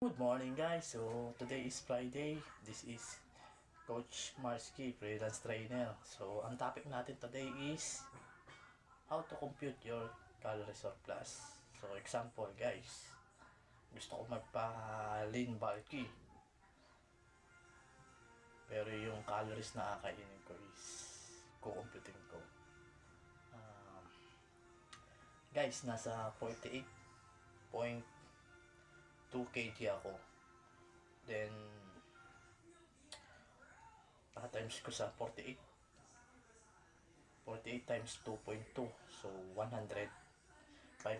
Good morning guys. So today is Friday. This is Coach Marsky, freelance trainer. So ang topic natin today is how to compute your calorie surplus. So example guys, gusto ko magpa-lean bulky. Pero yung calories na kakainin ko is kukumputin ko. Guys, nasa 48.2 kg ako. Then times ko sa 48 times 2.2, so 105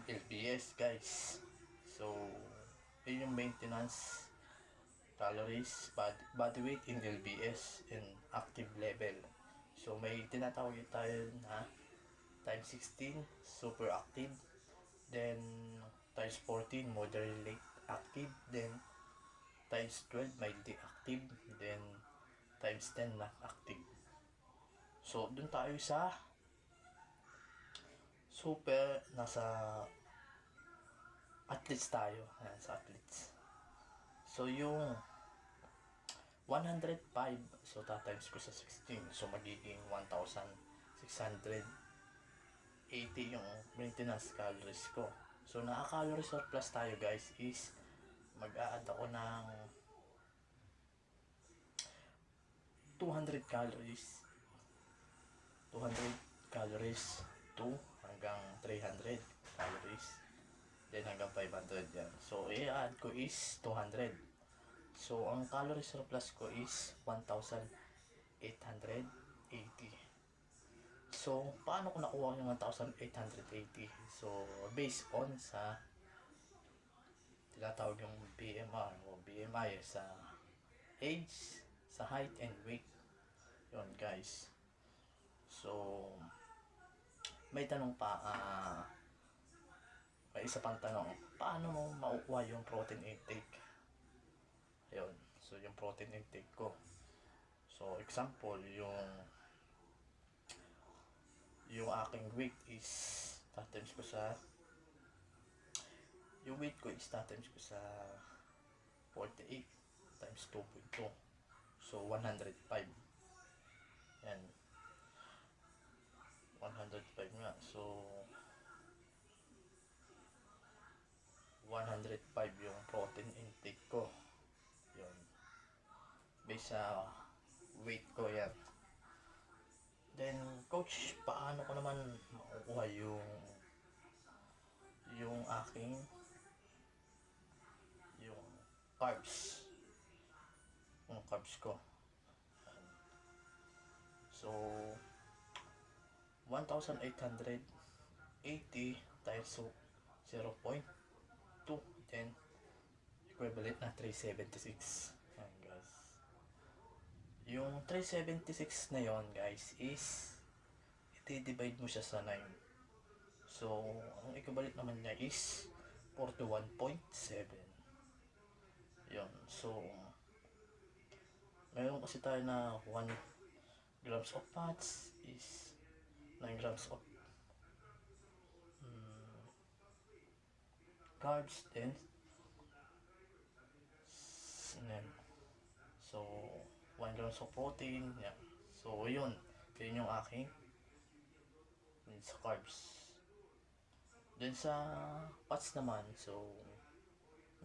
lbs guys. So yun yung maintenance calories, body weight in lbs and active level. So may tinatawag tayo na times 16 super active, then times 14 moderate active, then times 12 mildly active, then times 10 na active. So dun tayo sa super, nasa athletes tayo. Ayan, sa athletes. So yung 105, so times ko sa 16, so magiging 1,680 yung maintenance calories ko. So naka-calorie surplus tayo guys is mag-a-add ako ng 200 calories 2 hanggang 300 calories, then hanggang 500 yan. So i-add ko is 200. So ang calorie surplus ko is 1,880. So paano ko nakuha yung 1,880? So based on sa tinatawag yung BMR o BMI, sa age, sa height and weight. Yun guys. So may tanong pa, may isa pang tanong, paano mo makukuha yung protein intake? Ayun, so yung protein intake ko, so example, yung aking weight is tatimes ko sa yung weight ko is tatimes ko sa 48 times 2.2, so 105. Yan, 105 nga, so 105 yung protein intake ko. Yun, based sa weight ko yan. Then coach, paano ko naman makukuha yung aking yung carbs ko? So 1,880 times 0.2, then equivalent na 376. Yan guys. Yung 376 na yon guys is i-divide mo siya sa 9. So ang equivalent naman niya is 41.7. Yun. So mayroon kasi tayo na 1 grams of fats is 9 grams of carbs, then so 1 grams of protein. Yeah. So yun yung aking sa carbs. Then sa fats naman, so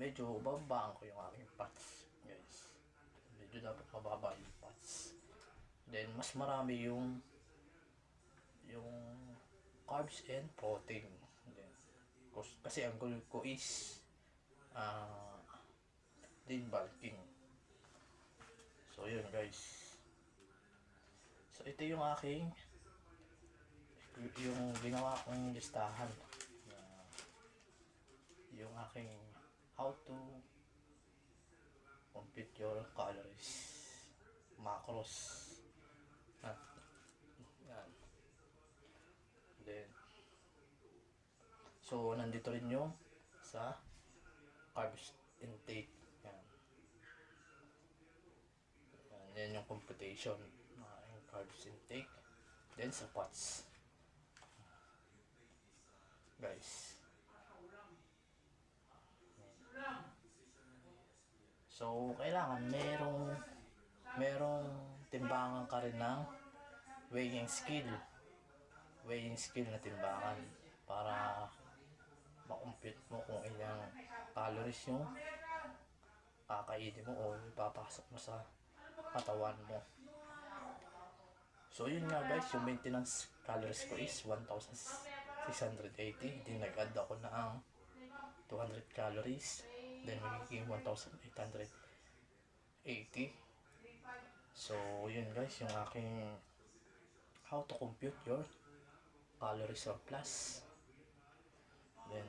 medyo babaan ko yung aking fats guys. Medyo dapat mababa yung fats. Then mas marami yung carbs and protein. Then, kasi ang goal ko is lean bulking. So yun guys. So ito yung ginawa kong listahan, yung aking how to compute your calories, macros. Yan. Then so nandito rin yung sa carbs intake. Yan. Yan yung computation ng carbs intake. Then sa fats guys. So, kailangan merong timbangan ka rin ng weighing skill. Weighing skill na timbangan para ma-compute mo kung ilang calories yung kakainin mo o ipapasok mo sa katawan mo. So, yun nga guys, yung maintenance calories ko is 1,680. Then, nag-add ako na ang 200 calories. Then, magiging 1,880. So, yun guys, yung aking how to compute your calorie surplus. Then,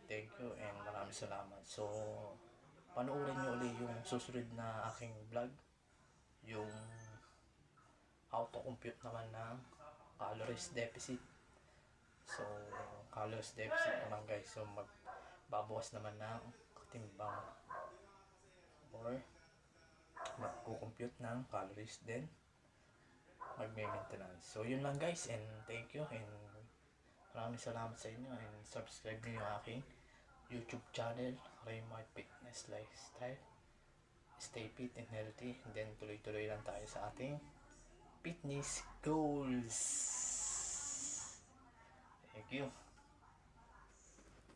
thank you and maraming salamat. So, panoorin nyo ulit yung susunod na aking vlog. Yung how to compute naman ng calories deficit. So, calories deficit naman guys. So, magbabawas naman ng timbang or magkukompute ng calories then magme-maintenance. So, yun lang guys and thank you and maraming salamat sa inyo and subscribe niyo yung aking YouTube channel, Raymart Fitness Lifestyle. Stay fit and healthy and then tuloy-tuloy lang tayo sa ating fitness goals. Thank you.